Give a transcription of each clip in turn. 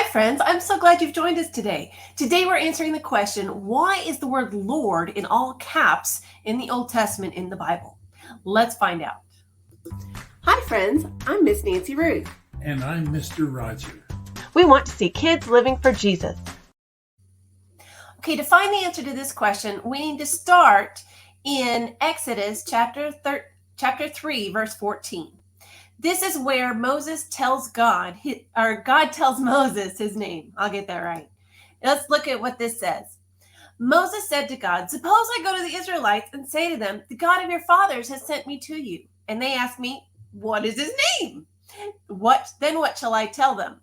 Hi, friends. I'm so glad you've joined us today. Today, we're answering the question, why is the word Lord in all caps in the Old Testament in the Bible? Let's find out. Hi, friends. I'm Miss Nancy Ruth. And I'm Mr. Roger. We want to see kids living for Jesus. Okay, to find the answer to this question, we need to start in Exodus chapter 3, verse 14. This is where Moses tells God tells Moses his name. I'll get that right. Let's look at what this says. Moses said to God, "Suppose I go to the Israelites and say to them, 'The God of your fathers has sent me to you.' And they ask me, 'What is his name?' What shall I tell them?"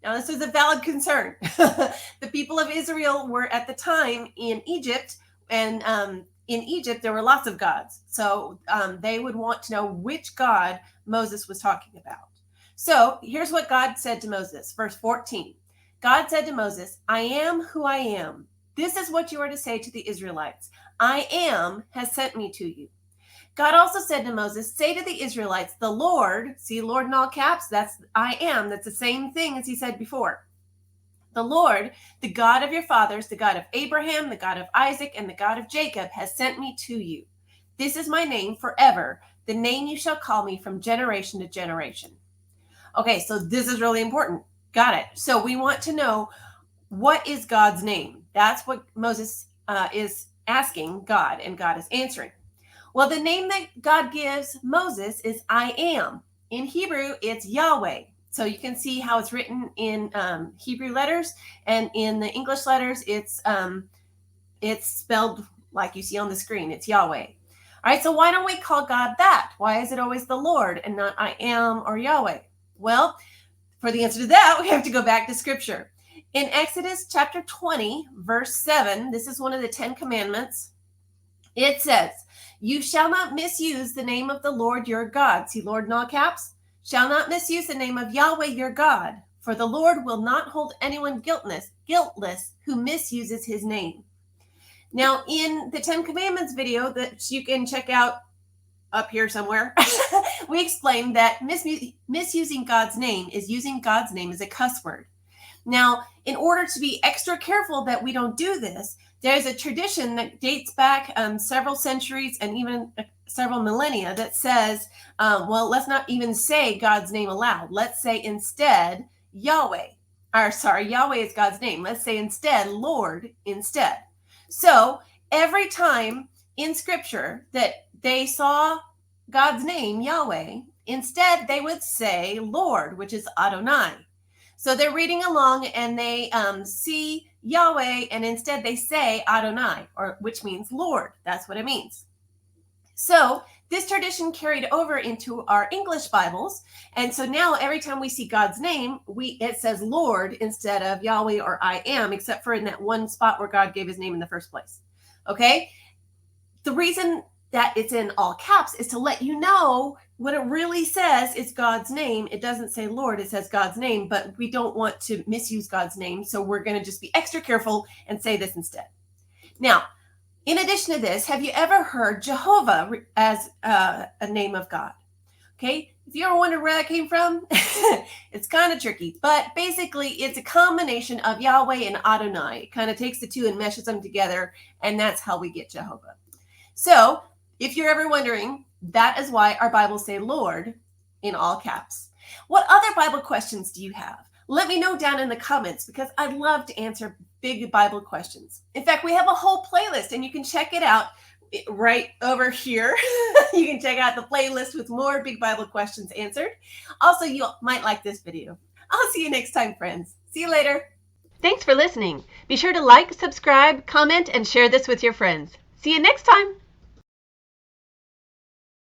Now, this is a valid concern. The people of Israel were at the time in Egypt, and in Egypt, there were lots of gods. So they would want to know which God Moses was talking about. So here's what God said to Moses, verse 14. God said to Moses, "I am who I am. This is what you are to say to the Israelites. I am has sent me to you." God also said to Moses, "Say to the Israelites, the Lord," see Lord in all caps, that's I am, that's the same thing as he said before. "The Lord, the God of your fathers, the God of Abraham, the God of Isaac, and the God of Jacob, has sent me to you. This is my name forever, the name you shall call me from generation to generation." Okay, so this is really important. Got it. So we want to know, what is God's name? That's what Moses is asking God, and God is answering. Well, the name that God gives Moses is I am. In Hebrew, it's Yahweh. So you can see how it's written in Hebrew letters, and in the English letters, it's spelled like you see on the screen. It's Yahweh. All right, so why don't we call God that? Why is it always the Lord and not I am or Yahweh? Well, for the answer to that, we have to go back to Scripture. In Exodus chapter 20, verse 7, this is one of the 10 commandments. It says, "You shall not misuse the name of the Lord your God." See Lord in all caps? "Shall not misuse the name of Yahweh your God, for the Lord will not hold anyone guiltless who misuses his name." Now, in the 10 Commandments video that you can check out up here somewhere, we explained that misusing God's name is using God's name as a cuss word. Now, in order to be extra careful that we don't do this, there's a tradition that dates back several centuries and even several millennia that says, well, let's not even say God's name aloud. Let's say instead Yahweh. Yahweh is God's name. Let's say instead Lord instead. So every time in Scripture that they saw God's name, Yahweh, instead they would say Lord, which is Adonai. So they're reading along and they see Yahweh, and instead they say Adonai, which means Lord. That's what it means. So this tradition carried over into our English Bibles. And so now every time we see God's name, it says Lord instead of Yahweh or I am, except for in that one spot where God gave his name in the first place. Okay? The reason that it's in all caps is to let you know what it really says is God's name. It doesn't say Lord, it says God's name, but we don't want to misuse God's name. So we're going to just be extra careful and say this instead. Now, in addition to this, have you ever heard Jehovah as a name of God? Okay, if you ever wonder where that came from, it's kind of tricky, but basically it's a combination of Yahweh and Adonai. It kind of takes the two and meshes them together, and that's how we get Jehovah. So if you're ever wondering, that is why our Bibles say Lord in all caps. What other Bible questions do you have? Let me know down in the comments, because I'd love to answer big Bible questions. In fact, we have a whole playlist, and you can check it out right over here. You can check out the playlist with more big Bible questions answered. Also, you might like this video. I'll see you next time, friends. See you later. Thanks for listening. Be sure to like, subscribe, comment, and share this with your friends. See you next time.